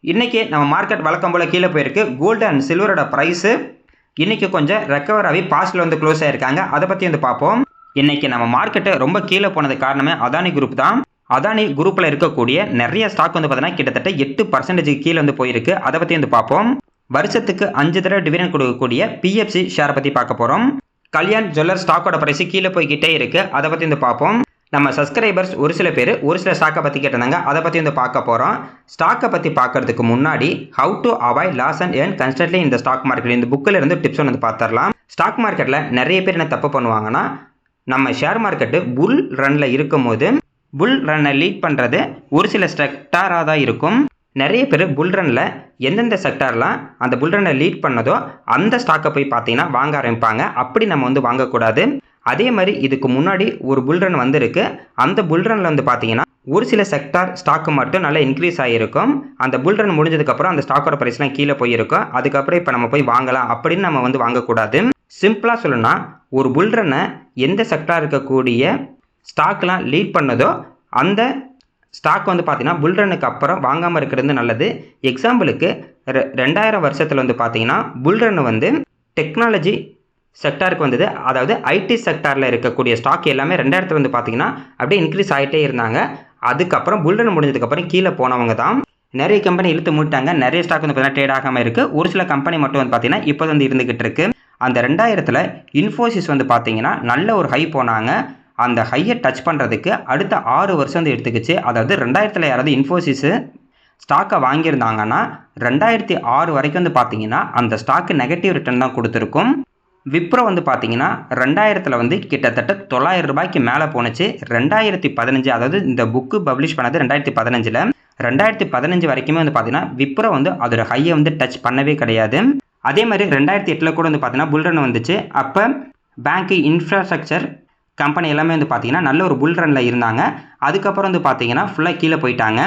இன்றைக்கி நம்ம மார்க்கெட் வழக்கம் போல் கீழே போயிருக்கு. கோல்டு அண்ட் சில்வரோட ப்ரைஸு இன்றைக்கி கொஞ்சம் ரெக்கவர் ஆகி பாஸ்டில் வந்து க்ளோஸ் ஆகிருக்காங்க. அதை பற்றி வந்து பார்ப்போம். இன்றைக்கி நம்ம மார்க்கெட்டு ரொம்ப கீழே போனது காரணமே அதானி குரூப் தான். அதானி குரூப்பில் இருக்கக்கூடிய நிறைய ஸ்டாக் வந்து பார்த்தீங்கன்னா கிட்டத்தட்ட 8% கீழே வந்து போயிருக்கு. அதை பற்றி வந்து பார்ப்போம். வருஷத்துக்கு 5 தடவை டிவிடெண்ட் கொடுக்கக்கூடிய பிஎஃப்சி ஷேரை பற்றி பார்க்க போகிறோம். கல்யாண் ஜுவல்லர் ஸ்டாக்கோட ப்ரைஸ் கீழே போய்கிட்டே இருக்குது. அதை பற்றி வந்து பார்ப்போம். நம்ம சப்ஸ்கிரைபர்ஸ் ஒரு சில பேர் ஒரு சில ஸ்டாக்கை பற்றி கேட்டிருந்தாங்க. அதை பற்றி வந்து பார்க்க போகிறோம். ஸ்டாக்கை பற்றி பார்க்கறதுக்கு முன்னாடி how to avoid loss and earn constantly இந்த ஸ்டாக் மார்க்கெட் இந்த புக்கில் இருந்து டிப்ஸ் வந்து பார்த்துடலாம். ஸ்டாக் மார்க்கெட்டில் நிறைய பேர் என்ன தப்பு பண்ணுவாங்கன்னா, நம்ம ஷேர் மார்க்கெட்டு புல் ரன்னில் இருக்கும் போது புல் ரன்னை லீட் பண்ணுறது ஒரு சில செக்டாராக தான் இருக்கும். நிறைய பேர் புல் ரன்னில் எந்தெந்த செக்டார்லாம் அந்த புல் ரன்னை லீட் பண்ணதோ அந்த ஸ்டாக்கை போய் பார்த்தீங்கன்னா வாங்க ஆரம்பிப்பாங்க. அப்படி நம்ம வந்து வாங்கக்கூடாது. அதே மாதிரி இதுக்கு முன்னாடி ஒரு புல் ரன் வந்திருக்கு. அந்த புல் ரன்னில் வந்து பார்த்தீங்கன்னா ஒரு சில செக்டார் ஸ்டாக்கு மட்டும் நல்லா இன்க்ரீஸ் ஆகிருக்கும். அந்த புல் ரன் முடிஞ்சதுக்கப்புறம் அந்த ஸ்டாக்கோட ப்ரைஸ்லாம் கீழே போயிருக்கும். அதுக்கப்புறம் இப்போ நம்ம போய் வாங்கலாம் அப்படின்னு நம்ம வந்து வாங்கக்கூடாது. சிம்பிளாக சொல்லணும்னா, ஒரு புல் ரன்னை எந்த செக்டார் இருக்கக்கூடிய ஸ்டாக்லாம் லீட் பண்ணதோ அந்த ஸ்டாக் வந்து பார்த்தீங்கன்னா புல் ரன்னுக்கு அப்புறம் வாங்காமல் இருக்கிறது நல்லது. எக்ஸாம்பிளுக்கு 2000 வருஷத்தில் வந்து பார்த்தீங்கன்னா புல் ரன் வந்து டெக்னாலஜி செக்டாருக்கு வந்தது. அதாவது ஐடி செக்டாரில் இருக்கக்கூடிய ஸ்டாக் எல்லாமே 2000 வந்து பார்த்தீங்கன்னா அப்படியே இன்க்ரீஸ் ஆகிட்டே இருந்தாங்க. அதுக்கப்புறம் புல் ரன் முடிஞ்சதுக்கப்புறம் கீழே போனவங்க தான். நிறைய கம்பெனி இழுத்து மூட்டாங்க. நிறைய ஸ்டாக் வந்து பார்த்தீங்கன்னா ட்ரேட் ஆகாமல் இருக்குது. ஒரு சில கம்பெனி மட்டும் வந்து பார்த்தீங்கன்னா இப்போ வந்து இருந்துகிட்டு இருக்கு. அந்த 2000 இன்ஃபோசிஸ் வந்து பார்த்தீங்கன்னா நல்ல ஒரு ஹை போனாங்க. அந்த ஹையை டச் பண்ணுறதுக்கு அடுத்த 6 வருஷம் வந்து எடுத்துக்கிச்சு. அதாவது 2000 யாராவது இன்ஃபோசிஸு ஸ்டாக்கை வாங்கியிருந்தாங்கன்னா 2006 வரைக்கும் வந்து பார்த்தீங்கன்னா அந்த ஸ்டாக்கு நெகட்டிவ் ரிட்டர்ன் தான் கொடுத்துருக்கும். விப்ரோ வந்து பார்த்தீங்கன்னா 2000 வந்து கிட்டத்தட்ட 900 ரூபாய்க்கு மேலே போணுச்சு. 2015 அதாவது இந்த புக்கு பப்ளிஷ் பண்ணது 2015. 2015 வரைக்குமே வந்து பார்த்தீங்கன்னா விப்ரோ வந்து அதோட ஹையை வந்து டச் பண்ணவே கிடையாது. அதே மாதிரி 2008 கூட வந்து பார்த்தீங்கன்னா புல் ரன் வந்துச்சு. அப்போ பேங்க்கு, இன்ஃப்ராஸ்ட்ரக்சர் கம்பெனி எல்லாமே வந்து பார்த்தீங்கன்னா நல்ல ஒரு புல் ரன்னில் இருந்தாங்க. அதுக்கப்புறம் வந்து பார்த்தீங்கன்னா ஃபுல்லாக கீழே போயிட்டாங்க.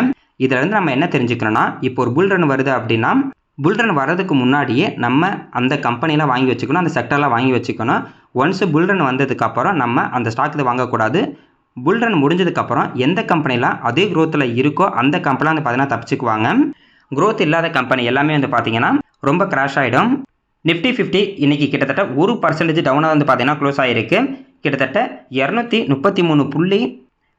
இதில் வந்து நம்ம என்ன தெரிஞ்சுக்கணும்னா, இப்போ ஒரு புல் ரன் வருது அப்படின்னா புல் ரன் வர்றதுக்கு முன்னாடியே நம்ம அந்த கம்பெனிலாம் வாங்கி வச்சுக்கணும், அந்த செக்டர்லாம் வாங்கி வச்சுக்கணும். ஒன்ஸ் புல் ரன் வந்ததுக்கப்புறம் நம்ம அந்த ஸ்டாக்கில் வாங்கக்கூடாது. புல் ரன் முடிஞ்சதுக்கப்புறம் எந்த கம்பெனிலாம் அதே க்ரோத்தில் இருக்கோ அந்த கம்பெனிலாம் வந்து பார்த்தீங்கன்னா தப்பிச்சுக்குவாங்க. க்ரோத் இல்லாத கம்பெனி எல்லாமே வந்து பார்த்தீங்கன்னா ரொம்ப கிராஷ் ஆகிடும். நிஃப்டி 50 இன்றைக்கி கிட்டத்தட்ட 1% டவுனாக வந்து பார்த்தீங்கன்னா க்ளோஸ் ஆகிருக்கு. கிட்டத்தட்ட 233 புள்ளி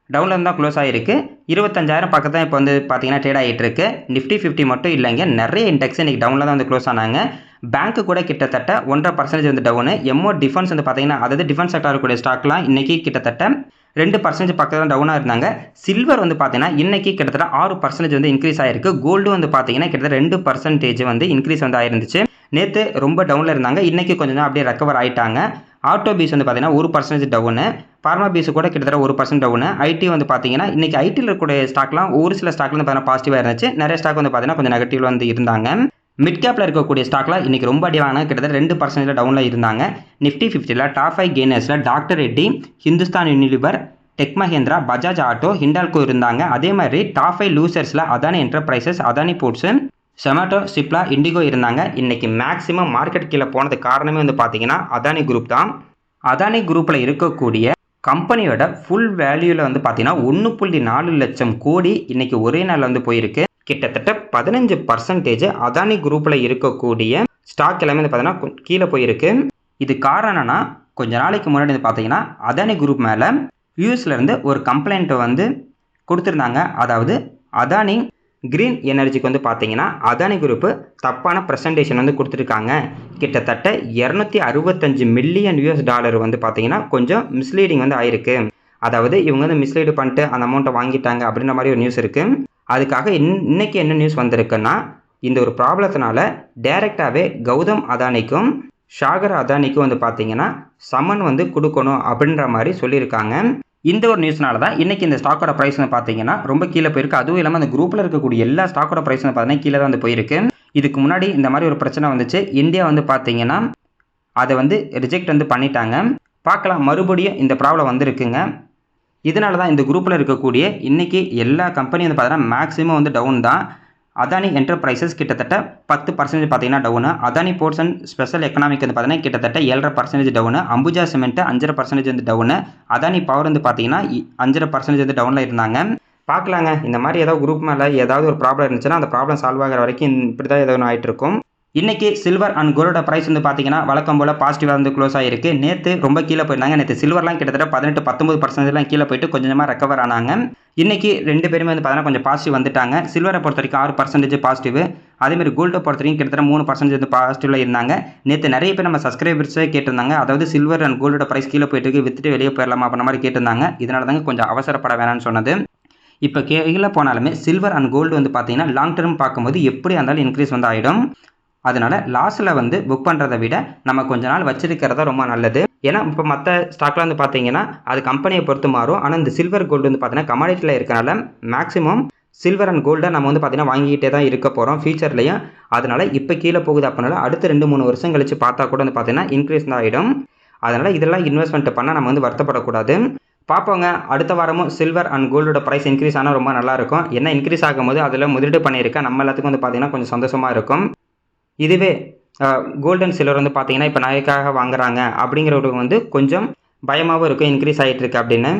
டவுனில் தான் க்ளோஸ் ஆகிருக்கு. 25,000 பக்கத்து தான் இப்போ வந்து பார்த்தீங்கன்னா ட்ரேட் ஆகிட்டு இருக்கு. நிஃப்டி 50 மட்டும் இல்லைங்க, நிறைய இண்டெக்ஸ் இன்றைக்கி டவுனில் தான் வந்து க்ளோஸ் ஆனாங்க. பேங்க்கு கூட கிட்டத்தட்ட 1.5% வந்து டவுனு. டிஃபென்ஸ் வந்து பார்த்தீங்கன்னா அதாவது டிஃபென்ஸ் செக்டார் இருக்கக்கூடிய ஸ்டாக்லாம் இன்றைக்கி கிட்டத்தட்ட 2% பக்கத்தில் தான் டவுனாக இருந்தாங்க. சில்வர் வந்து பார்த்தீங்கன்னா இன்றைக்கி கிட்டத்தட்ட 6% வந்து இன்க்ரீஸ் ஆகிருக்கு. கோல்டு வந்து பார்த்தீங்கன்னா கிட்டத்தட்ட 2% வந்து இன்க்ரீஸ் வந்து ஆயிருந்துச்சு. நேற்று ரொம்ப டவுனில் இருந்தாங்க. இன்றைக்கி கொஞ்சம் தான் அப்படியே ரெக்கவர் ஆகிட்டாங்க. ஆட்டோ பீஸ் வந்து பார்த்தீங்கன்னா 1% டவுனு. பார்மா பீஸ் கூட கிட்டத்தட்ட 1% டவுனு. ஐடி வந்து பார்த்தீங்கன்னா இன்றைக்கி ஐடியில் இருக்கக்கூடிய ஸ்டாக்லாம் ஒரு சில ஸ்டாக்ல வந்து பார்த்தீங்கன்னா பாசிட்டிவாக இருந்துச்சு. நிறைய ஸ்டாக் வந்து பார்த்தீங்கன்னா கொஞ்சம் நெகட்டிவ்ல வந்து இருந்தாங்க. மிட் கேப்பில் இருக்கக்கூடிய ஸ்டாக்லாம் இன்றைக்கி ரொம்ப அடி வாங்கினா கிட்டத்தட்ட 2% டவுனில் இருந்தாங்க. நிஃப்டி 50 டாப் 5 கெய்னர்ஸில் doctor Reddy, Hindustan Unilever, Tech Mahindra, Bajaj Auto, Hindalco இருந்தாங்க. அதே மாதிரி டாப் 5 லூசர்ஸில் அதானி என்டர்பிரைசஸ், அதானி போர்ட்ஸு, சொமேட்டோ, சிப்லா, இண்டிகோ இருந்தாங்க. இன்றைக்கி மேக்ஸிமம் மார்க்கெட் கீழே போனதுக்கு காரணமே வந்து பார்த்தீங்கன்னா அதானி குரூப் தான். அதானி குரூப்பில் இருக்கக்கூடிய கம்பெனியோட ஃபுல் வேல்யூவில் வந்து பார்த்தீங்கன்னா 1.4 லட்சம் கோடி இன்றைக்கி ஒரே நாளில் வந்து போயிருக்கு. கிட்டத்தட்ட 15% அதானி குரூப்பில் இருக்கக்கூடிய ஸ்டாக் எல்லாமே வந்து பார்த்தீங்கன்னா கீழே போயிருக்கு. இது காரணம்னா கொஞ்ச நாளைக்கு முன்னாடி வந்து பார்த்தீங்கன்னா அதானி குரூப் மேலே யூஎஸ்லேருந்து ஒரு கம்ப்ளைண்ட்டை வந்து கொடுத்துருந்தாங்க. அதாவது அதானி கிரீன் எனர்ஜிக்கு வந்து பார்த்தீங்கன்னா அதானி குரூப்பு தப்பான ப்ரெசன்டேஷன் வந்து கொடுத்துருக்காங்க. கிட்டத்தட்ட $265 மில்லியன் வந்து பார்த்தீங்கன்னா கொஞ்சம் மிஸ்லீடிங் வந்து ஆயிருக்கு. அதாவது இவங்க வந்து மிஸ்லீடு பண்ணிட்டு அந்த அமௌண்ட்டை வாங்கிட்டாங்க அப்படின்ற மாதிரி ஒரு நியூஸ் இருக்குது. அதுக்காக இன்னைக்கு என்ன நியூஸ் வந்திருக்குன்னா, இந்த ஒரு ப்ராப்ளத்தினால டைரெக்டாகவே கௌதம் அதானிக்கும் ஷாகர் அதானிக்கும் வந்து பார்த்தீங்கன்னா சம்மன் வந்து கொடுக்கணும் அப்படின்ற மாதிரி சொல்லியிருக்காங்க. இந்த ஒரு நியூஸ்னால தான் இன்றைக்கி இந்த ஸ்டாக்கோட ப்ரைஸ் வந்து பார்த்தீங்கன்னா ரொம்ப கீழே போயிருக்கு. அதுவும் இல்லாமல் அந்த குரூப்பில் இருக்கக்கூடிய எல்லா ஸ்டாக்கோட ப்ரைஸ் வந்து பார்த்தீங்கன்னா கீழே தான் வந்து போயிருக்கு. இதுக்கு முன்னாடி இந்த மாதிரி ஒரு பிரச்சனை வந்துச்சு. இந்தியா வந்து பார்த்தீங்கன்னா அதை வந்து ரிஜெக்ட் வந்து பண்ணிட்டாங்க. பார்க்கலாம், மறுபடியும் இந்த ப்ராப்ளம் வந்திருக்குங்க. இதனால தான் இந்த குரூப்பில் இருக்கக்கூடிய இன்றைக்கி எல்லா கம்பெனியும் வந்து பார்த்தீங்கன்னா மேக்ஸிமம் வந்து டவுன் தான். அதானி என்டர்பிரைசஸ் கிட்டத்தட்ட 10% பார்த்தீங்கன்னா down. Adani ports and special economic வந்து பார்த்தீங்கன்னா கிட்டத்தட்ட 7.5% டவுனு. அம்புஜா சிமெண்ட்டு 5.5% வந்து டவுனு. அதானி பவர் வந்து பார்த்தீங்கன்னா 5.5% வந்து டவுனில் இருந்தாங்க. பார்க்கலாங்க. இந்த மாதிரி ஏதாவது குரூப் மேலே ஏதாவது ஒரு ப்ராப்ளம் இருந்துச்சுன்னா அந்த ப்ராப்ளம் சால்வ் ஆகிற வரைக்கும் இப்படி தான் ஏதோ ஒன்று ஆகிட்டு இருக்கும். இன்னைக்கு சில்வர் அண்ட் கோல்டோட பிரைஸ் வந்து பார்த்தீங்கன்னா வழக்கம் போல் பாசிட்டிவாக வந்து க்ளோஸ் ஆகிருக்கு. நேற்று ரொம்ப கீழே போயிருந்தாங்க. நேற்று சில்வர்லாம் கிட்டத்தட்ட 18-19% கீழே போயிட்டு கொஞ்சமாக ரெக்கவர் ஆனாங்க. இன்னைக்கு ரெண்டு பேருமே வந்து பார்த்தீங்கன்னா கொஞ்சம் பாசிட்டிவ் வந்துட்டாங்க. சில்வரை பொறுத்த வரைக்கும் 6% பாசிட்டிவ், அதேமாதிரி கோல்டை பொறுத்த வரைக்கும் கிட்டத்தட்ட 3% வந்து பாசிட்டிவ்ல இருந்தாங்க. நேற்று நிறைய பேர் நம்ம சப்ஸ்கிரைபர்ஸே கேட்டிருந்தாங்க, அதாவது சில்வர் அண்ட் கோல்டோட பிரைஸ் கீழே போயிட்டு இருக்கு, வித்துட்டு வெளியே போயிடலாமா அப்படின்ற மாதிரி கேட்டிருந்தாங்க. இதனால தாங்க கொஞ்சம் அவசரப்பட வேணாம்னு சொன்னது. இப்போ கீழே போனாலுமே சில்வர் அண்ட் கோல்டு வந்து பார்த்தீங்கன்னா லாங் டர்ம் பார்க்கும்போது எப்படி இருந்தாலும் இன்க்ரீஸ் வந்து ஆகிடும். அதனால் லாஸில் வந்து புக் பண்ணுறதை விட நம்ம கொஞ்ச நாள் வச்சிருக்கிறதா ரொம்ப நல்லது. ஏன்னா இப்போ மற்ற ஸ்டாக்லாம் வந்து பார்த்தீங்கன்னா அது கம்பெனியை பொறுத்து மாறும். ஆனால் இந்த சில்வர் கோல்டு வந்து பார்த்தீங்கன்னா கமாடிட்டியில் இருக்கனால மேக்ஸிமம் சில்வர் அண்ட் கோல்டை நம்ம வந்து பார்த்தீங்கன்னா வாங்கிக்கிட்டே தான் இருக்க போகிறோம் ஃபியூச்சர்லையும். அதனால் இப்போ கீழே போகுது அப்படின்னால அடுத்த 2-3 வருஷம் கழிச்சு பார்த்தா கூட வந்து பார்த்தீங்கன்னா இன்க்ரீஸ் தான் ஆகிடும். அதனால் இதெல்லாம் இன்வெஸ்ட்மெண்ட் பண்ணால் நம்ம வந்து வருத்தப்படக்கூடாது. பார்ப்போங்க, அடுத்த வாரமும் சில்வர் அண்ட் கோல்டோட ப்ரைஸ் இன்க்ரீஸ் ஆனால் ரொம்ப நல்லாயிருக்கும். என்ன இன்க்ரீஸ் ஆகும்போது அதில் முதலீடு பண்ணியிருக்கேன் நம்ம எல்லாத்துக்கும் வந்து பார்த்தீங்கன்னா கொஞ்சம் சந்தோஷமாக இருக்கும். இதுவே கோல்டு அண்ட் சில்வர் வந்து பார்த்தீங்கன்னா இப்போ நகைக்காக வாங்குறாங்க அப்படிங்கிறவங்க வந்து கொஞ்சம் பயமாகவும் இருக்கும் இன்க்ரீஸ் ஆகிட்டு இருக்கு அப்படின்னு.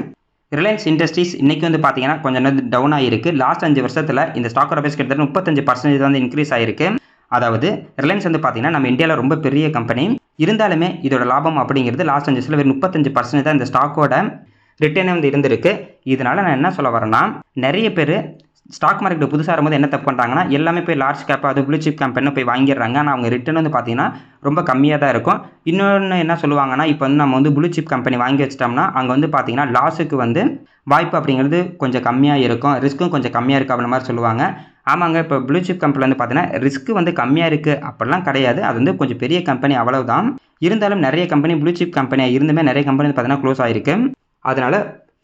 ரிலையன்ஸ் இண்டஸ்ட்ரீஸ் இன்றைக்கி வந்து பார்த்தீங்கன்னா கொஞ்சம் டவுன் ஆகிருக்கு. லாஸ்ட் 5 வருஷத்தில் இந்த ஸ்டாக்கோட ப்ரைஸ் கிட்டத்தட்ட 35% வந்து இன்க்ரீஸ் ஆகிருக்கு. அதாவது ரிலையன்ஸ் வந்து பார்த்தீங்கன்னா நம்ம இந்தியாவில் ரொம்ப பெரிய கம்பெனி இருந்தாலுமே இதோட லாபம் அப்படிங்கிறது லாஸ்ட் 5 வருஷத்தில் வெறும் 35% தான் இந்த ஸ்டாக்கோட ரிட்டர்னே வந்து இருந்திருக்கு. இதனால் நான் என்ன சொல்ல வரேன்னா, நிறைய பேர் ஸ்டாக் மார்க்கெட் புதுசாக வரும்போது என்ன தப்பு பண்ணுறாங்கன்னா எல்லாமே போய் லார்ஜ் கேப் அது ப்ளூ சிப் கம்பெனி போய் வாங்கிடுறாங்க. ஆனால் அவங்க ரிட்டர்ன் வந்து பார்த்தீங்கன்னா ரொம்ப கம்மியாக தான் இருக்கும். இன்னொன்று என்ன சொல்லுவாங்கன்னா, இப்போ வந்து நம்ம வந்து ப்ளூ சிப் கம்பெனி வாங்கி வச்சிட்டோம்னா அங்கே வந்து பார்த்தீங்கன்னா லாஸுக்கு வந்து வாய்ப்பு அப்படிங்கிறது கொஞ்சம் கம்மியாக இருக்கும், ரிஸ்க்கும் கொஞ்சம் கம்மியாக இருக்குது அப்படின்ற மாதிரி சொல்லுவாங்க. ஆமாங்க, இப்போ ப்ளூ சிப் கம்பெனி வந்து பார்த்தீங்கன்னா ரிஸ்க் வந்து கம்மியாக இருக்குது அப்படிலாம் கிடையாது. அது வந்து கொஞ்சம் பெரிய கம்பெனி அவ்வளவுதான். இருந்தாலும் நிறைய கம்பெனி ப்ளூ சிப் கம்பெனியாக இருந்துமே நிறைய கம்பெனி வந்து பார்த்தீங்கன்னா க்ளோஸ் ஆகிருக்கு. அதனால்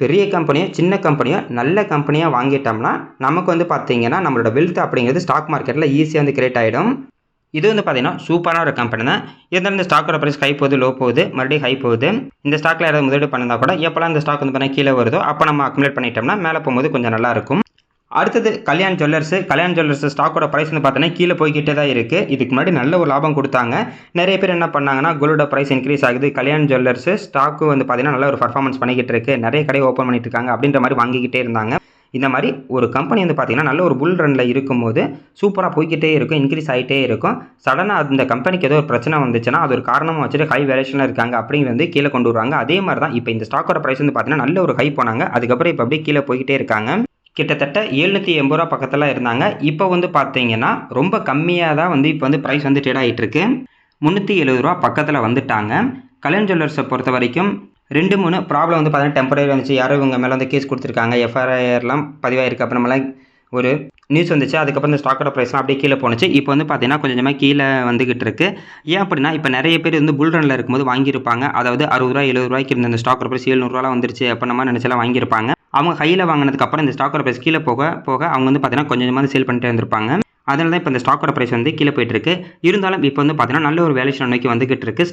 பெரிய கம்பெனியோ சின்ன கம்பெனியோ நல்ல கம்பெனியாக வாங்கிட்டோம்னா நமக்கு வந்து பார்த்தீங்கன்னா நம்மளோட வெல்த் அப்படிங்கிறது ஸ்டாக் மார்க்கெட்டில் ஈஸியாக வந்து கிரியேட் ஆகிடும். இது வந்து பார்த்தீங்கன்னா சூப்பரான ஒரு கம்பெனி தான். இருந்தாலும் இந்த ஸ்டாக்கோட ப்ரைஸ் ஹை போகுது, லோ போகுது, மறுபடியும் ஹை போகுது. இந்த ஸ்டாக்கில் யாராவது முதலீடு பண்ணியிருந்தா கூட எப்போல்லாம் இந்த ஸ்டாக் வந்து பார்த்தீங்கன்னா கீழே வருதோ அப்போ நம்ம அக்குமுலேட் பண்ணிட்டோம்னா மேலே போகும்போது கொஞ்சம் நல்லாயிருக்கும். அடுத்தது கல்யாண் ஜுவல்லர்ஸ் ஸ்டாக்கோட ப்ரைஸ் வந்து பார்த்தீங்கன்னா கீழே போய்கிட்டே தான் இருக்குது. இதுக்கு முன்னாடி நல்ல ஒரு லாபம் கொடுத்தாங்க. நிறைய பேர் என்ன பண்ணாங்கன்னா கோல்டோட ப்ரைஸ் இன்க்ரீஸ் ஆகுது, கல்யாண் ஜுவல்லர்ஸ் ஸ்டாக்கு வந்து பார்த்தீங்கன்னா நல்ல ஒரு பர்ஃபார்மன்ஸ் பண்ணிக்கிட்டு இருக்கு, நிறைய கடை ஓப்பன் பண்ணிட்டு இருக்காங்க அப்படின்ற மாதிரி வாங்கிக்கிட்டே இருந்தாங்க. இந்த மாதிரி ஒரு கம்பெனி வந்து பார்த்தீங்கன்னா நல்ல ஒரு புல் ரனில் இருக்கும்போது சூப்பராக போய்கிட்டே இருக்கும், இன்க்ரீஸ் ஆகிட்டே இருக்கும். சடனாக அந்த கம்பெனிக்கு ஏதோ ஒரு பிரச்சனை வந்துச்சுன்னா அது ஒரு காரணமாக வச்சுட்டு ஹை வேல்யூஷனில் இருக்காங்க அப்படிங்கிறது வந்து கீழே கொண்டு வருவாங்க. அதே மாதிரி தான் இப்போ இந்த ஸ்டாக்கோட ப்ரைஸ் வந்து பார்த்தீங்கன்னா நல்ல ஒரு ஹை போனாங்க, அதுக்கப்புறம் இப்போ அப்படியே கீழே போய்கிட்டே இருக்காங்க. கிட்டத்தட்ட 780 ரூபா பக்கத்தில் இருந்தாங்க. இப்போ வந்து பார்த்தீங்கன்னா ரொம்ப கம்மியாக தான் வந்து இப்போ வந்து ப்ரைஸ் வந்து ட்ரேட் ஆகிட்டு இருக்கு. 370 ரூபா பக்கத்தில் வந்துட்டாங்க. கல்யாண் ஜுவல்லர்ஸை பொறுத்த வரைக்கும் 2-3 ப்ராப்ளம் வந்து பார்த்தீங்கன்னா டெம்பரரி வந்துச்சு. யாரும் இவங்க மேலே வந்து கேஸ் கொடுத்துருக்காங்க, எஃப்ஐஆர்லாம் பதிவாயிருக்கு அப்புறமெல்லாம் ஒரு நியூஸ் வந்துச்சு. அதுக்கப்புறம் இந்த ஸ்டாக்கோட ப்ரைஸ்லாம் அப்படியே கீழே போணுச்சு. இப்போ வந்து பார்த்தீங்கன்னா கொஞ்சமாக கீழே வந்துகிட்டு இருக்கு. ஏன் அப்படின்னா இப்போ நிறைய பேர் வந்து புல் ரனில் இருக்கும்போது வாங்கியிருப்பாங்க. அதாவது 60 ரூபா 70 ரூபாய்க்கு இருந்த இந்த ஸ்டாக்கோட ப்ரைஸ் 700 ரூபாலாம் வந்துருச்சு அப்படின்ற மாதிரி நினச்சலாம் வாங்கியிருப்பாங்க. அவங்க ஹையில் வாங்கினதுக்கப்புறம் இந்த ஸ்டாக்கோட ப்ரைஸ் கீழே போக அவங்க வந்து பார்த்தீங்கன்னா கொஞ்சமாக சேல் பண்ணிட்டே இருந்திருப்பாங்க. அதனால தான் இப்போ இந்த ஸ்டாக்கோட ப்ரைஸ் வந்து கீழே போயிட்டு இருக்கு. இருந்தாலும் இப்போ வந்து பார்த்தீங்கன்னா நல்ல ஒரு வேல்யூஷன் நோக்கி வந்துகிட்டு இருக்கு.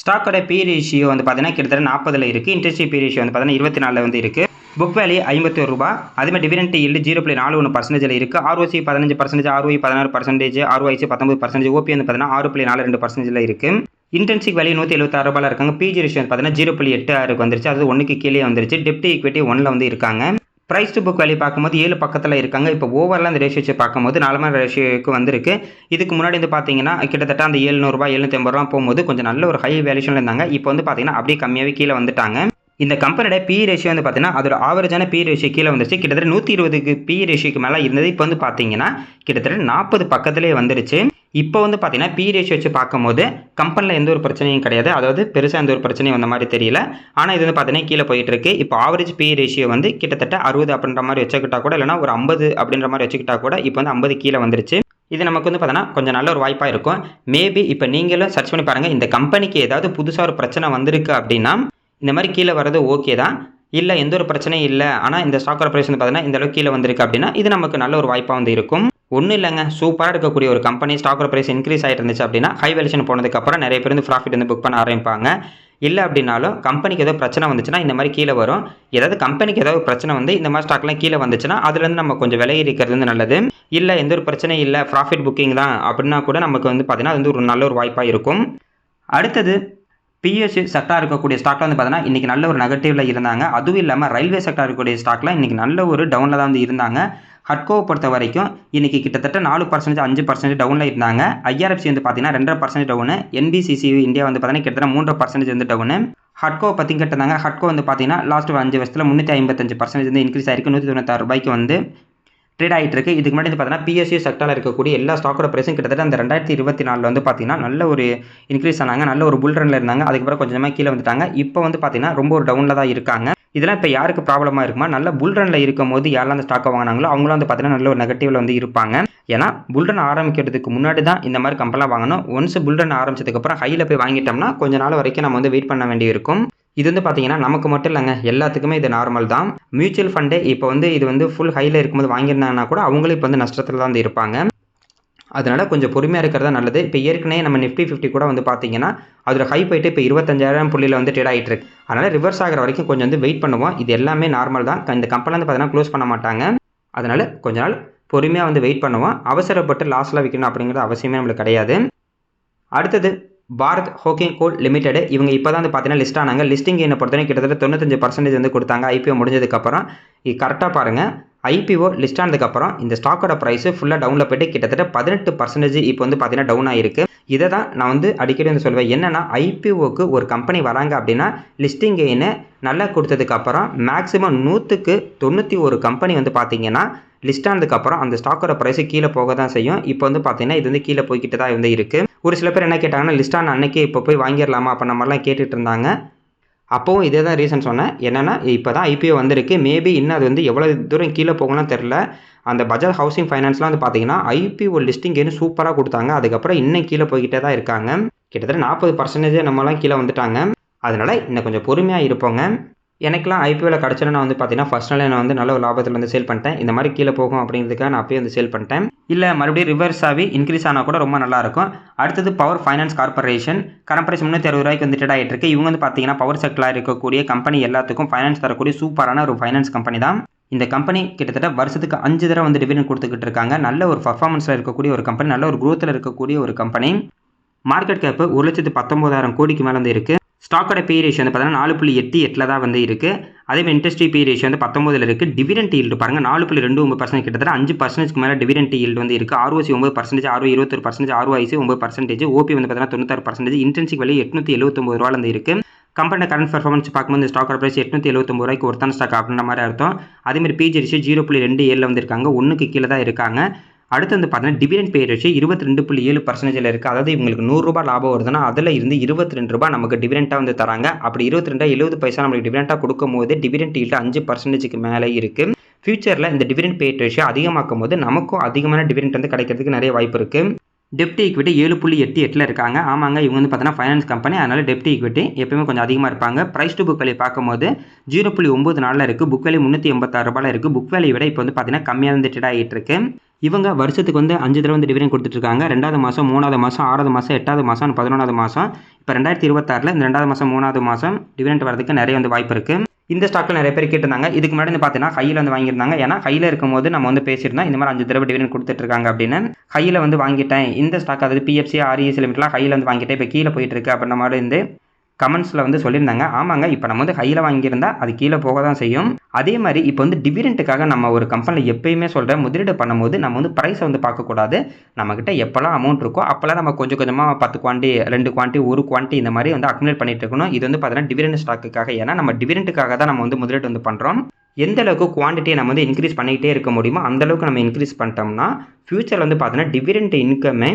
ஸ்டாக்கோட பி ரேஷியோ வந்து பார்த்தீங்கன்னா கிட்டத்தட்ட 40 இருக்குது. இன்ட்ரெஸ்ட் பி ரேஷியோ வந்து பார்த்தீங்கன்னா 24 வந்து இருக்குது. புக் வேல்யூ 51 ரூபா. அதேமாதிரி டிவிடெண்ட் ஈல்டு 0.41% இருக்குது. ROC 15%, ROE 16%, ROIC 19%, OP வந்து பார்த்தீங்கன்னா 6.42% இருக்குது. இன்டென்சிக் வேல்யூ 176 ரூபாயில் இருக்காங்க. பிஜி ரேஷியோ வந்து பார்த்தீங்கன்னா 0.86 வந்துருச்சு, அது 1க்கு கீழே வந்துருச்சு. டெப்ட் ஈக்விட்டி 1ல் வந்து இருக்காங்க. ப்ரைஸ் டு புக் வேல்யூ பார்க்கும்போது 7 பக்கத்தில் இருக்காங்க. இப்போ ஓவரில் அந்த ரேஷியோ பார்க்கும்போது 4 ரேஷியோக்கு வந்திருக்கு. இதுக்கு முன்னாடி வந்து பார்த்தீங்கன்னா கிட்டத்தட்ட அந்த 700 ரூபா 750 ரூபா போகும்போது கொஞ்சம் நல்ல ஒரு ஹை வேல்யூஷனில் இருந்தாங்க. இப்போ வந்து பார்த்தீங்கன்னா அப்படியே கம்மியாகவே கீழே வந்துட்டாங்க. இந்த கம்பெனியோட பி ரேஷியோ வந்து பார்த்தீங்கன்னா அதோட ஆவரேஜான பி ரேஷியோ கீழே வந்துருச்சு. கிட்டத்தட்ட 120க்கு பி ரேஷியோக்கு மேலே இருந்தது. இப்போ வந்து பார்த்தீங்கன்னா கிட்டத்தட்ட 40 பக்கத்திலே வந்துருச்சு. இப்போ வந்து பார்த்தீங்கன்னா பி ரேஷியோ வச்சு பார்க்கும்போது கம்பெனியில் எந்த ஒரு பிரச்சனையும் கிடையாது, அதாவது பெருசாக எந்த ஒரு பிரச்சனையும் வந்த மாதிரி தெரியல. ஆனால் இது வந்து பார்த்தீங்கன்னா கீழே போயிட்டு இருக்கு. இப்போ ஆவரேஜ் பி ரேஷியோ வந்து கிட்டத்தட்ட 60 அப்படின்ற மாதிரி வச்சுக்கிட்டா கூட, இல்லைனா ஒரு 50 அப்படின்ற மாதிரி வச்சுக்கிட்டா கூட இப்போ வந்து 50 கீழே வந்துருச்சு. இது நமக்கு வந்து பார்த்தீங்கன்னா கொஞ்சம் நல்ல ஒரு வாய்ப்பாக இருக்கும். மேபி இப்போ நீங்களும் சர்ச் பண்ணி பாருங்கள், இந்த கம்பெனிக்கு ஏதாவது புதுசாக ஒரு பிரச்சனை வந்திருக்கு அப்படின்னா இந்த மாதிரி கீழே வர்றது ஓகே தான். இல்லை எந்த ஒரு பிரச்சனையும் இல்லை, ஆனால் இந்த ஸ்டாக்கோட ப்ரைஸ் வந்து பார்த்தீங்கன்னா இந்த அளவுக்கு கீழே வந்திருக்கு அப்படின்னா இது நமக்கு நல்ல ஒரு வாய்ப்பாக வந்து இருக்கும். ஒன்றும் இல்லைங்க, சூப்பராக இருக்கக்கூடிய ஒரு கம்பெனி ஸ்டாக்கோட ப்ரைஸ் இன்க்ரீஸ் ஆகிட்டு இருந்துச்சு அப்படின்னா ஹை வேல்யூஷன் போனதுக்கப்புறம் நிறைய பேர் வந்து ப்ராஃபிட் வந்து புக் பண்ண ஆரம்பிப்பாங்க. இல்லை அப்படின்னாலும் கம்பெனிக்கு ஏதோ பிரச்சனை வந்துச்சுன்னா இந்த மாதிரி கீழே வரும். ஏதாவது கம்பெனிக்கு ஏதாவது பிரச்சனை வந்து இந்த மாதிரி ஸ்டாக்லாம் கீழே வந்துச்சுன்னா அதுலேருந்து நம்ம கொஞ்சம் விலகி இருக்கிறது வந்து நல்லது. இல்லை எந்த ஒரு பிரச்சனையும் இல்லை, ப்ராஃபிட் புக்கிங் தான் அப்படின்னா கூட நமக்கு வந்து பார்த்தீங்கன்னா அது வந்து ஒரு நல்ல ஒரு வாய்ப்பாக இருக்கும். அடுத்தது பிஎஸ்சி செக்டார் இருக்கக்கூடிய ஸ்டாக்ல வந்து பார்த்தீங்கன்னா இன்றைக்கி நல்ல ஒரு நெகட்டிவில் இருந்தாங்க. அதுவும் இல்லாமல் ரயில்வே செக்டார் இருக்கக்கூடிய ஸ்டாக்லாம் இன்றைக்கி நல்ல ஒரு டவுனில் தான் வந்து இருந்தாங்க. ஹட்கோவை பொறுத்த வரைக்கும் இன்றைக்கி கிட்டத்தட்ட 4% 5% டவுனில் இருந்தாங்க. ஐஆர்எஃப்சி வந்து பார்த்தீங்கன்னா 2.5% டவுனு. என்பிசிசி இந்தியா வந்து பார்த்தீங்கன்னா கிட்டத்தட்ட 3% வந்து டவுனு. ஹட்கோ பற்றி கேட்டிருந்தாங்க. ஹட்கோ வந்து பார்த்தீங்கன்னா லாஸ்ட் ஒரு 5 வருஷத்தில் 355% வந்து இன்க்ரீஸ் ஆயிருக்கு. 196 ரூபாய்க்கு வந்து ட்ரேட் ஆகிட்டு இருக்கு. இதுக்கு முன்னாடி வந்து பார்த்தீங்கன்னா பிஎஸ்சி செக்டாரில் இருக்கக்கூடிய எல்லா ஸ்டாக்கோட பிரைஸும் கிட்டத்தட்ட அந்த 2024 வந்து பார்த்தீங்கன்னா நல்ல ஒரு இன்க்ரீஸ் ஆனாங்க. நல்ல ஒரு புல் ரன்ல இருந்தாங்க. அதுக்கப்புறம் கொஞ்சமாக கீழே வந்துட்டாங்க. இப்போ வந்து பார்த்தீங்கன்னா ரொம்ப ஒரு டவுனில் தான் இருக்காங்க. இதெல்லாம் இப்போ யாருக்கு ப்ராப்ளமாக இருக்குமா, நல்ல புல் ரன்ல இருக்கும் போது யாரெல்லாம் அந்த ஸ்டாக்கை வாங்கினாங்களோ அவங்களும் வந்து பார்த்தீங்கன்னா நல்ல ஒரு நெகட்டிவ்ல வந்து இருப்பாங்க. ஏன்னா புல் ரன் ஆரம்பிக்கிறதுக்கு முன்னாடி தான் இந்த மாதிரி கம்பெனிலாம் வாங்கணும். ஒன்ஸ் புல் ரன் ஆரம்பிச்சதுக்கப்புறம் ஹையில் போய் வாங்கிட்டோம்னா கொஞ்ச நாள் வரைக்கும் நம்ம வந்து வெயிட் பண்ண வேண்டி இருக்கும். இது வந்து பார்த்தீங்கன்னா நமக்கு மட்டும் இல்லைங்க, எல்லாத்துக்குமே இது நார்மல் தான். மியூச்சுவல் ஃபண்டே இப்போ வந்து இது வந்து ஃபுல் ஹையில் இருக்கும்போது வாங்கியிருந்தாங்கன்னா கூட அவங்களும் இப்போ வந்து நஷ்டத்தில் தான் வந்து இருப்பாங்க. அதனால கொஞ்சம் பொறுமையாக இருக்கிறது தான் நல்லது. இப்போ ஏற்கனவே நம்ம நிஃப்டி 50 கூட வந்து பார்த்தீங்கன்னா அதோட ஹை போயிட்டு இப்போ 25,000 புள்ளியில் வந்து ட்ரேட் ஆகிட்டு இருக்கு. அதனால் ரிவர்ஸ் ஆகிற வரைக்கும் கொஞ்சம் வந்து வெயிட் பண்ணுவோம். இது எல்லாமே நார்மல் தான். இந்த கம்பெனி வந்து பார்த்தீங்கன்னா க்ளோஸ் பண்ண மாட்டாங்க. அதனால் கொஞ்ச நாள் பொறுமையாக வந்து வெயிட் பண்ணுவோம். அவசரப்பட்டு லாஸ்ட்டில் விற்கணும் அப்படிங்கிறது அவசியமே நம்மளுக்கு கிடையாது. அடுத்தது பாரத் ஹோக்கிங் கோல் லிமிடெட். இவங்க இப்போ தான் வந்து பார்த்தீங்கன்னா லிஸ்ட் ஆனாங்க. லிஸ்டிங் என்ன பொறுத்தவரைக்கும் கிட்டத்தட்ட 95% வந்து கொடுத்தாங்க. ஐபிஓ முடிஞ்சதுக்கப்புறம் இது கரெக்டாக பாருங்கள். ஐபிஓ லிஸ்ட் ஆனதுக்கப்புறம் இந்த ஸ்டாக்கோட ப்ரைஸு ஃபுல்லாக டவுனில் போய்ட்டு கிட்டத்தட்ட 18% இப்போ வந்து பார்த்தீங்கன்னா டவுன் ஆகிருக்கு. இதை தான் நான் வந்து அடிக்கடி வந்து சொல்வேன். என்னென்னா ஐபிஓக்கு ஒரு கம்பெனி வராங்க அப்படின்னா லிஸ்டிங் கெயினை நல்லா கொடுத்ததுக்கப்புறம் மேக்ஸிமம் 100க்கு 91 கம்பெனி வந்து பார்த்தீங்கன்னா லிஸ்ட் ஆனதுக்கப்புறம் அந்த ஸ்டாக்கோட ப்ரைஸு கீழே போக தான் செய்யும். இப்போ வந்து பார்த்தீங்கன்னா இது வந்து கீழே போய்கிட்டு தான் வந்து இருக்குது. ஒரு சில பேர் என்ன கேட்டாங்கன்னா லிஸ்ட் ஆன அன்னைக்கே இப்போ போய் வாங்கிடலாமா அப்போ நம்மளாம் கேட்டுட்டு இருந்தாங்க. அப்போவும் இதே தான் ரீசன் சொன்னேன். என்னென்னா இப்போ தான் ஐபிஓ வந்திருக்கு. மேபி இன்னும் அது வந்து எவ்வளோ தூரம் கீழே போகணும்னு தெரில. அந்த பஜாஜ் ஹவுசிங் ஃபைனான்ஸ்லாம் வந்து பார்த்தீங்கன்னா ஐபிஓ லிஸ்டிங் இன்னும் சூப்பராக கொடுத்தாங்க. அதுக்கப்புறம் இன்னும் கீழே போய்கிட்டே தான் இருக்காங்க. கிட்டத்தட்ட 40% நம்மளாம் கீழே வந்துட்டாங்க. அதனால் இன்னும் கொஞ்சம் பொறுமையாக இருப்போங்க. எனக்குலாம் ஐபிஓவில் கிடச்சல நான் வந்து பார்த்தீங்கன்னா ஃபஸ்ட் நாளே நான் வந்து நல்ல ஒரு லாபத்தில் வந்து சேல் பண்ணிட்டேன். இந்த மாதிரி கீழே போகும் அப்படிங்கிறதுக்காக நான் அப்பயே வந்து சேல் பண்ணிட்டேன். இல்லை மறுபடியும் ரிவர்ஸ் ஆகி இன்க்ரீஸ் ஆனால் கூட ரொம்ப நல்லாயிருக்கும். அடுத்தது power finance corporation. Current price 360 ரூபாய்க்கு வந்து ட்ரேட் ஆகிட்டு இருக்கு. இவங்க வந்து பார்த்தீங்கன்னா பவர் செக்டரில் இருக்கக்கூடிய கம்பெனி எல்லாத்துக்கும் ஃபைனான்ஸ் தரக்கூடிய சூப்பரான ஒரு ஃபைனான்ஸ் கம்பெனி தான். இந்த கம்பெனி கிட்டத்தட்ட வருஷத்துக்கு 5 தடவை வந்து டிவிடெண்ட் கொடுத்துக்கிட்டு இருக்காங்க. நல்ல ஒரு பர்ஃபார்மன்ஸில் இருக்கக்கூடிய ஒரு கம்பெனி, நல்ல ஒரு குரோத்தில் இருக்கக்கூடிய ஒரு கம்பெனி. மார்க்கெட் கேப்பு 1,19,000 கோடிக்கு மேலே வந்து இருக்குது. ஸ்டாக்கோட பி ரேஷியோ வந்து பார்த்தீங்கன்னா 4.88 தான் வந்து இருக்குது. அதேமாதிரி இன்ட்ரெஸ்ட் பி ரேஷியோ வந்து 19 இருக்குது. டிவிடெண்ட் ஈல்டு பாருங்கள் 4.29%, கிட்டத்தட்ட 5% மேலே டிவிடெண்ட் ஈல்டு வந்து இருக்குது. ROC 9%, ROE 21%, ROIC 9%, OP வந்து பார்த்தீங்கன்னா 96%, இன்ட்ரென்சிக் வேல்யூ 879 ரூபாய் வந்து இருக்குது. கம்பெனி கரண்ட் பர்ஃபார்மன்ஸ் பார்க்கும்போது ஸ்டாக்கோட ப்ரைஸ் 879 ரூபாய்க்கு ஒருத்தான ஸ்டாக் அப்படின்ற மாதிரி அர்த்தம். அதேமாதிரி பிஜி ரேஷியோ 0.27 வந்து இருக்காங்க. 1க்கு கீழே தான் இருக்காங்க. அடுத்து வந்து பார்த்தீங்கன்னா டிவிடெண்ட் பே ரேஷியோ 22.7% இருக்குது. அதாவது இவங்களுக்கு 100 ரூபாய் லாபம் வருதுன்னா அதில் இருந்து 22 ரூபாய் நமக்கு டிவிடெண்ட்டாக வந்து தராங்க. அப்படி 22 70 பைசா நம்மளுக்கு டிவிடெண்ட்டாக கொடுக்கும் போது டிவிடெண்ட் ஈல்டு 5%க்கு மேலே இருக்குது. ஃபியூச்சரில் இந்த டிவிடெண்ட் பே ரேஷியோ அதிகமாக்கும் போது நமக்கும் அதிகமான டிவிடெண்ட் வந்து கிடைக்கிறதுக்கு நிறைய வாய்ப்பு இருக்குது. டெப்ட் ஈக்விட்டி 7.88 இருக்காங்க. ஆமாங்க, இவங்க வந்து பார்த்தீங்கன்னா ஃபைனான்ஸ் கம்பெனி, அதனால் டெப்ட் ஈக்விட்டி எப்பவுமே கொஞ்சம் அதிகமாக இருப்பாங்க. ப்ரைஸ் டு புக் வேல்யூ பார்க்கும்போது 0.94 இருக்குது. புக் வேல்யூ 386 ரூபாயில் இருக்குது. புக் வேல்யூ விட இப்போ வந்து பார்த்தீங்கன்னா கம்மியாக வந்து ட்ரேட் ஆகிட்டு இருக்கு. இவங்க வருஷத்துக்கு வந்து 5 தடவை வந்து டிவிடெண்ட் கொடுத்துட்ருக்காங்க. 2வது மாதம், 3வது மாதம், 6வது மாதம், 8வது மாதம், 11வது மாதம். இப்போ 2026 இந்த 2வது மாதம், 3வது மாதம் டிவிடெண்ட் வரதுக்கு நிறைய வந்து வாய்ப்பு இருக்குது. இந்த ஸ்டாக்கில் நிறைய பேர் கேட்டிருந்தாங்க. இதுக்கு முன்னாடி வந்து பார்த்தீங்கன்னா ஹையில் வந்து வாங்கியிருந்தாங்க. ஏன்னா ஹையில் இருக்கும்போது நம்ம வந்து பேசியிருந்தோம் இந்த மாதிரி 5 தடவை டிவிடெண்ட் கொடுத்துட்ருக்காங்க அப்படின்னு. ஹையில் வந்து வாங்கிட்டேன் இந்த ஸ்டாக், அதாவது பிஎஃப்சி RES லிமிட்லாம் ஹையில் வந்து வாங்கிட்டேன், இப்போ கீழே போயிட்டு இருக்கு அப்படின்ற மாதிரி வந்து கமெண்ட்ஸில் வந்து சொல்லியிருந்தாங்க. ஆமாங்க, இப்போ நம்ம வந்து ஹையில் வாங்கியிருந்தால் அது கீழே போக தான் செய்யும். அதே மாதிரி இப்போ வந்து டிவிடெண்ட்டுக்காக நம்ம ஒரு கம்பெனியில் எப்பயுமே சொல்கிறேன், முதலீடு பண்ணும்போது நம்ம வந்து ப்ரைஸை வந்து பார்க்கக்கூடாது. நம்மக்கிட்ட எப்போல்லாம் அமௌண்ட் இருக்கோ அப்போல்லாம் நம்ம கொஞ்சம் கொஞ்சமாக 10 குவான்டி, 2 குவான்டி, 1 குவான்டி இந்த மாதிரி வந்து அக்முலேட் பண்ணிட்டு இருக்கணும். இது வந்து பார்த்தீங்கன்னா டிவிடெண்ட் ஸ்டாக்குக்காக. ஏன்னா நம்ம டிவிடெண்ட்டுக்காக தான் நம்ம வந்து முதலீடு வந்து பண்ணுறோம். எந்த அளவுக்கு குவான்டிட்டியை நம்ம வந்து இன்க்ரீஸ் பண்ணிக்கிட்டே இருக்க முடியுமோ அந்த அளவுக்கு நம்ம இன்க்ரீஸ் பண்ணிட்டோம்னா ஃபியூச்சரில் வந்து பார்த்தீங்கன்னா டிவிடெண்ட் இன்கமே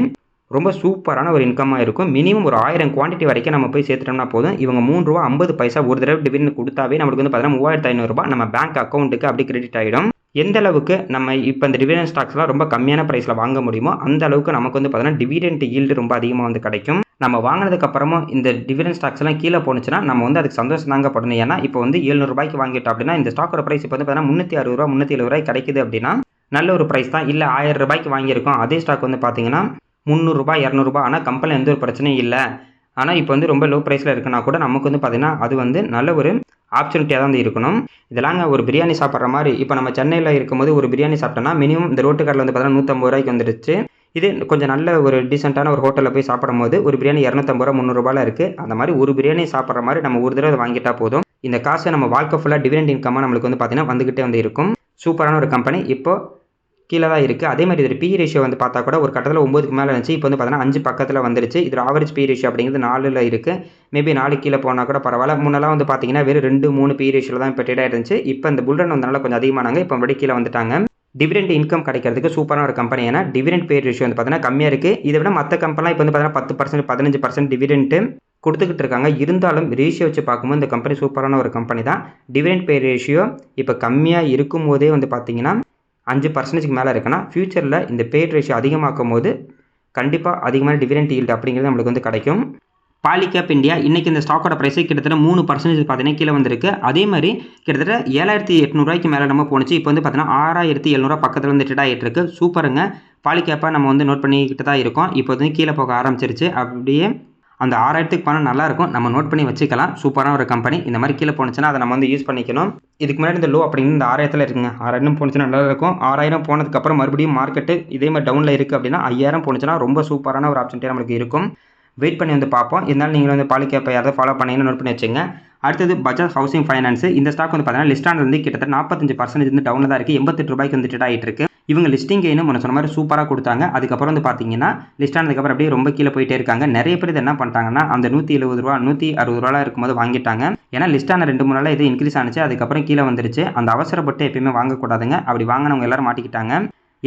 ரொம்ப சூப்பரான ஒரு இன்கமாக இருக்கும். மினிமம் ஒரு 1000 குவான்டிட்டி வரைக்கும் நம்ம போய் சேர்த்துட்டோம்னா போதும். இவங்க 3 ரூபா 50 பைசா ஒரு தடவை டிவிடெண்ட் கொடுத்தாவே நம்மளுக்கு வந்து பார்த்தீங்கன்னா 3500 ரூபாய் நம்ம பேங்க் அக்கௌண்ட்டுக்கு அப்படி கிரெடிட் ஆகிடும். எந்த அளவுக்கு நம்ம இப்போ இந்த டிவிடெண்ட் ஸ்டாக்ஸ்லாம் ரொம்ப கம்மியான ப்ரைஸில் வாங்க முடியுமோ அந்த அளவுக்கு நமக்கு வந்து பார்த்தீங்கன்னா டிவிடெண்ட் ஈல்டு ரொம்ப அதிகமாக வந்து கிடைக்கும். நம்ம வாங்கினதுக்கப்புறமும் இந்த டிவிடெண்ட் ஸ்டாக்ஸ் எல்லாம் கீழே போணுச்சுன்னா நம்ம வந்து அதுக்கு சந்தோஷம் தாங்க படணும். ஏன்னா இப்போ வந்து 700 ரூபாய்க்கு வாங்கிட்டோம் அப்படின்னா இந்த ஸ்டாக்கோட ப்ரைஸ் இப்போ வந்து பார்த்தீங்கன்னா 360 ரூபா 370 ரூபாய் கிடைக்குது அப்படின்னா நல்ல ஒரு ப்ரைஸ் தான். இல்லை 1000 ரூபாய்க்கு வாங்கியிருக்கோம், அதே ஸ்டாக் வந்து பார்த்தீங்கன்னா 300 ரூபாய் 200 ரூபாய், ஆனால் கம்பெனியில் எந்த ஒரு பிரச்சனையும் இல்லை, ஆனால் இப்போ வந்து ரொம்ப லோ ப்ரைஸில் இருக்குன்னா கூட நமக்கு வந்து பார்த்தீங்கன்னா அது வந்து நல்ல ஒரு ஆப்பர்ச்சுனிட்டியாக தான் வந்து இருக்கணும். இதெல்லாங்க ஒரு பிரியாணி சாப்பிட்ற மாதிரி. இப்போ நம்ம சென்னையில் இருக்கும்போது ஒரு பிரியாணி சாப்பிட்டோன்னா மினிமம் இந்த ரோட்டு கடையில் வந்து பார்த்தீங்கன்னா 150 ரூபாய்க்கு வந்துடுச்சு. இது கொஞ்சம் நல்ல ஒரு டீசெண்டான ஒரு ஹோட்டலில் போய் சாப்பிடும்போது ஒரு பிரியாணி 250 ரூபா 300 ரூபாயில் இருக்குது. அந்த மாதிரி ஒரு பிரியாணி சாப்பிட்ற மாதிரி நம்ம ஒரு தடவை வாங்கிட்டா போதும். இந்த காசை நம்ம வாழ்க்கை ஃபுல்லாக டிவிடெண்ட் இன்கமாக நம்மளுக்கு வந்து பார்த்தீங்கன்னா வந்துக்கிட்டே வந்து இருக்கும். சூப்பரான ஒரு கம்பெனி இப்போ கீழே தான் இருக்குது. அதே மாதிரி இது PE ரேஷியோ வந்து பார்த்தா கூட ஒரு கட்டத்தில் 9க்கு மேலே இருந்துச்சு. இப்போ வந்து பார்த்தீங்கன்னா 5 பக்கத்தில் வந்துருச்சு. இதில் ஆவரேஜ் PE ரேஷியோ அப்படிங்கிறது 4ல் இருக்குது. மேபி 4 கீழே போனால் கூட பரவாயில்ல. முன்னெல்லாம் வந்து பார்த்தீங்கன்னா வெறும் 2, 3 PE ரேஷியோவில் தான் இப்போ ட்ரேட் ஆகிருந்துச்சு. இப்போ இந்த புல்ரன் வந்தனால கொஞ்சம் அதிகமானாங்க. இப்போ மறுபடியும் கீழே வந்துட்டாங்க. டிவிடெண்ட் இன்கம் கிடைக்கிறதுக்கு சூப்பரான ஒரு கம்பெனி. ஏன்னா டிவிடெண்ட் பே ரேஷியோ வந்து பார்த்தீங்கன்னா கம்மியாக இருக்குது. இதை விட மற்ற கம்பெனிலாம் இப்போ வந்து பார்த்தீங்கன்னா 10%, 15% டிவிடெண்ட்டு கொடுத்துக்கிட்டு இருக்காங்க. இருந்தாலும் ரேஷியோ வச்சு பார்க்கும்போது இந்த கம்பெனி சூப்பரான ஒரு கம்பெனி தான். டிவிடெண்ட் பே ரேஷியோ இப்போ கம்மியாக இருக்கும் போதே வந்து பார்த்தீங்கன்னா 5%க்கு மேலே இருக்குன்னா ஃபியூச்சரில் இந்த பே ரேஷியோ அதிகமாக்கும் போது கண்டிப்பாக அதிகமான டிவிடெண்ட் ஈல்டு அப்படிங்கிறது நம்மளுக்கு வந்து கிடைக்கும். பாலிகேப் இந்தியா இன்றைக்கி இந்த ஸ்டாக்கோட ப்ரைஸு கிட்டத்தட்ட 3% பார்த்தீங்கன்னா கீழே வந்திருக்கு. அதே மாதிரி கிட்டத்தட்ட 7,800 ரூபாய்க்கு மேலே நம்ம போணுச்சு. இப்போ வந்து பார்த்தீங்கன்னா 6,700 பக்கத்தில் வந்து ட்ரேட் ஆகிட்டு இருக்கு. சூப்பருங்க. பாலிகேப்பாக நம்ம வந்து நோட் பண்ணிக்கிட்டு தான் இருக்கோம். இப்போ வந்து கீழே போக ஆரம்பிச்சிருச்சு. அப்படியே அந்த 6,000க்கு பணம் நல்லாயிருக்கும். நம்ம நோட் பண்ணி வச்சுக்கலாம். சூப்பரான ஒரு கம்பெனி. இந்த மாதிரி கீழே போணுச்சுன்னா அதை நம்ம வந்து யூஸ் பண்ணிக்கணும். இதுக்கு முன்னாடி இந்த லோ அப்படிங்கிறது இந்த 6,000 இருக்குங்க. 6,000 போணுச்சுன்னா நல்லா இருக்கும். 6,000 போனதுக்கப்புறம் மறுபடியும் மார்க்கெட்டு இதே மாதிரி டவுனில் இருக்குது அப்படின்னா 5,000 போணுச்சுன்னா ரொம்ப சூப்பரான ஒரு ஆப்ஷன்ட்டே நம்மளுக்கு இருக்கும். வெயிட் பண்ணி வந்து பார்ப்போம். இருந்தாலும் நீங்கள் வந்து பாலிகேப்பை யாராவது ஃபாலோ பண்ணீங்கன்னு நோட் பண்ணி வச்சுங்க. அடுத்தது பஜாஜ் ஹவுசிங் ஃபைனான்ஸ். இந்த ஸ்டாக் வந்து பார்த்தீங்கன்னா லிஸ்டானது வந்து கிட்டத்தட்ட 45% வந்து டவுனில் தான் இருக்குது. 88 ரூபாய்க்கு வந்து ட்ரேட் ஆகிட்டு இருக்கு. இவங்க லிஸ்டிங் கெயினும் முன்ன சொன்ன மாதிரி சூப்பராக கொடுத்தாங்க. அதுக்கப்புறம் வந்து பார்த்தீங்கன்னா லிஸ்ட் ஆனதுக்கப்புறம் அப்படியே ரொம்ப கீழே போயிட்டே இருக்காங்க. நிறைய பேர் இது என்ன பண்ணிட்டாங்கன்னா அந்த 170 ரூபா 160 ரூபாலாம் இருக்கும்போது வாங்கிட்டாங்க. ஏன்னா லிஸ்டான 2-3 நாளில் இது இன்க்ரீஸ் ஆனிச்சு. அதுக்கப்புறம் கீழே வந்துருச்சு. அந்த அவசரப்பட்டு எப்பயுமே வாங்கக்கூடாதுங்க. அப்படி வாங்கினவங்க எல்லாரும் மாட்டிக்கிட்டாங்க.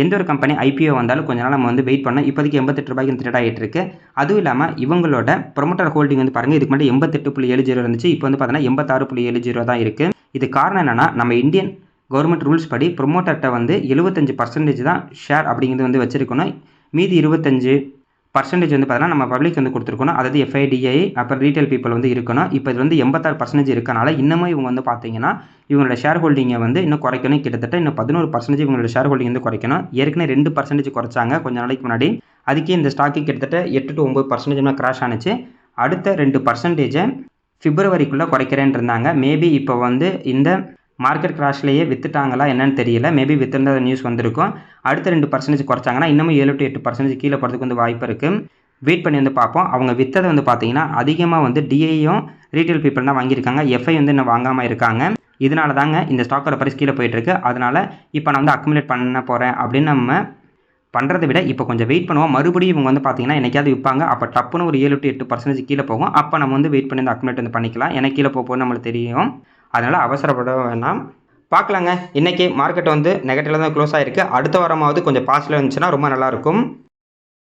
எந்த ஒரு கம்பெனி IPO வந்தாலும் கொஞ்ச நாள் நம்ம வந்து வெயிட் பண்ணோம். இப்போதைக்கு 88 ரூபாய்க்கு ட்ரேட் ஆகிட்டு இருக்கு. அதுவும் இல்லாமல் இவங்களோட ப்ரொமோட்டர் ஹோல்டிங் வந்து பாருங்கள், இதுக்கு முன்னாடி 88.70 இருந்துச்சு. இப்போ வந்து பார்த்தீங்கன்னா 86.70 தான் இருக்குது. இது காரணம் என்னென்னா நம்ம இந்தியன் கவர்மெண்ட் ரூல்ஸ் படி ப்ரொமோட்டர்கிட்ட வந்து 75% தான் ஷேர் அப்படிங்கிறது வந்து வச்சிருக்கணும். மீதி 25% வந்து பார்த்தீங்கன்னா நம்ம பப்ளிக் வந்து கொடுத்துருக்கணும். அதாவது FIDI அப்புறம் ரீட்டைல் பீப்புள் வந்து இருக்கணும். இப்போ இது வந்து 86% இருக்கனால இன்னமும் இவங்க வந்து பார்த்தீங்கன்னா இவங்களோட ஷேர் ஹோல்டிங்கை வந்து இன்னும் குறைக்கணும். கிட்டத்தட்ட இன்னும் 11% இவங்களோட ஷேர் ஹோல்டிங் வந்து குறைக்கணும். ஏற்கனவே 2% குறைச்சாங்க கொஞ்சம் நாளைக்கு முன்னாடி. அதுக்கே இந்த ஸ்டாக்கு கிட்டத்தட்ட 8 to 9% கிராஷ் ஆனிச்சு. அடுத்த 2% பிப்ரவரிக்குள்ளே குறைக்கிறேன்னு இருந்தாங்க. மேபி இப்போ வந்து இந்த மார்க்கெட் கிராஷ்லேயே விற்றுட்டாங்களா என்னன்னு தெரியல. மேபி விற்றுருந்த நியூஸ் வந்திருக்கும். அடுத்த 2% குறைச்சாங்கன்னா இன்னமும் 7 to 8% கீழே போகிறதுக்கு வந்து வாய்ப்பு இருக்குது. வெயிட் பண்ணி வந்து பார்ப்போம். அவங்க விற்றதை வந்து பார்த்தீங்கன்னா அதிகமாக வந்து DIயும் ரீட்டைல் பீப்புள் தான் வாங்கியிருக்காங்க. FI வந்து இன்னும் வாங்காமல் இருக்காங்க. இதனால தாங்க இந்த ஸ்டாக்கோட பிரைஸ் கீழே போயிட்டுருக்கு. அதனால் இப்போ நான் வந்து அக்குமுலேட் பண்ண போகிறேன் அப்படின்னு நம்ம பண்ணுறதை விட இப்போ கொஞ்சம் வெயிட் பண்ணுவோம். மறுபடியும் இவங்க வந்து பார்த்தீங்கன்னா என்னைக்காவது விற்பாங்க. அப்போ டப்புன்னு ஒரு 7 to 8% கீழே போகும். அப்போ நம்ம வந்து வெயிட் பண்ணி வந்து அக்குமுலேட் வந்து பண்ணிக்கலாம். ஏன்னா கீழே போகும்போது நம்மளுக்கு தெரியும். அதனால் அவசரப்பட வேணாம். பார்க்கலாங்க. இன்றைக்கி மார்க்கெட் வந்து நெகட்டிவில் தான் க்ளோஸ் ஆகிருக்கு. அடுத்த வாரமாவது கொஞ்சம் பாசிட்டிவ் இருந்துச்சுன்னா ரொம்ப நல்லாயிருக்கும்.